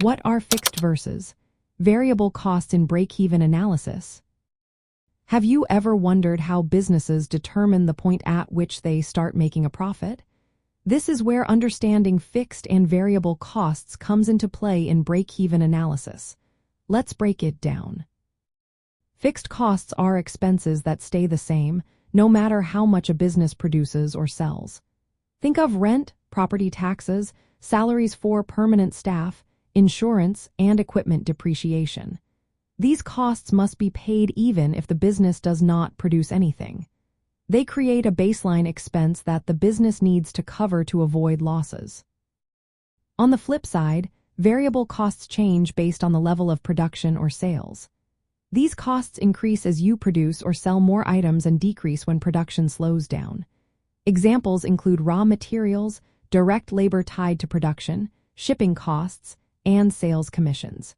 What are fixed versus variable costs in break-even analysis? Have you ever wondered how businesses determine the point at which they start making a profit? This is where understanding fixed and variable costs comes into play in break-even analysis. Let's break it down. Fixed costs are expenses that stay the same, no matter how much a business produces or sells. Think of rent, property taxes, salaries for permanent staff, insurance, and equipment depreciation. These costs must be paid even if the business does not produce anything. They create a baseline expense that the business needs to cover to avoid losses. On the flip side, variable costs change based on the level of production or sales. These costs increase as you produce or sell more items and decrease when production slows down. Examples include raw materials, direct labor tied to production, shipping costs, and sales commissions.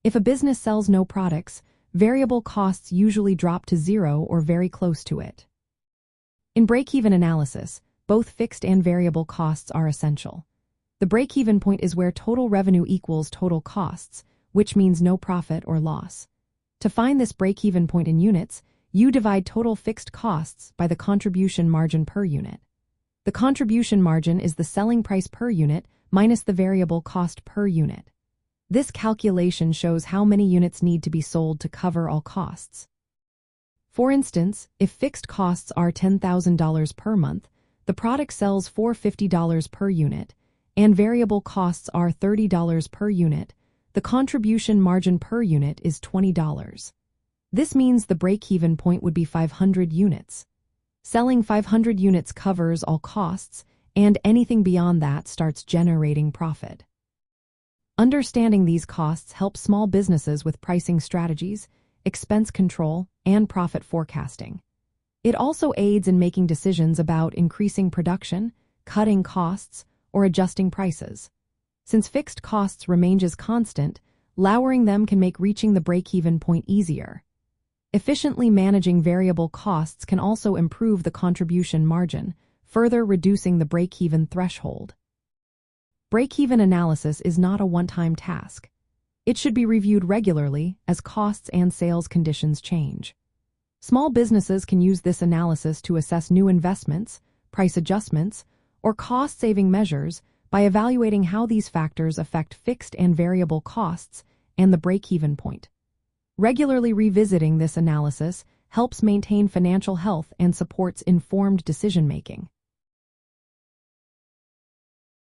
If a business sells no products, variable costs usually drop to zero or very close to it. In break-even analysis, both fixed and variable costs are essential. The break-even point is where total revenue equals total costs, which means no profit or loss. To find this break-even point in units, you divide total fixed costs by the contribution margin per unit. The contribution margin is the selling price per unit minus the variable cost per unit. This calculation shows how many units need to be sold to cover all costs. For instance, if fixed costs are $10,000 per month, the product sells for $50 per unit, and variable costs are $30 per unit, the contribution margin per unit is $20. This means the break-even point would be 500 units. Selling 500 units covers all costs, and anything beyond that starts generating profit. Understanding these costs helps small businesses with pricing strategies, expense control, and profit forecasting. It also aids in making decisions about increasing production, cutting costs, or adjusting prices. Since fixed costs remain as constant, lowering them can make reaching the break-even point easier. Efficiently managing variable costs can also improve the contribution margin, further reducing the break-even threshold. Break-even analysis is not a one-time task. It should be reviewed regularly as costs and sales conditions change. Small businesses can use this analysis to assess new investments, price adjustments, or cost-saving measures by evaluating how these factors affect fixed and variable costs and the break-even point. Regularly revisiting this analysis helps maintain financial health and supports informed decision-making.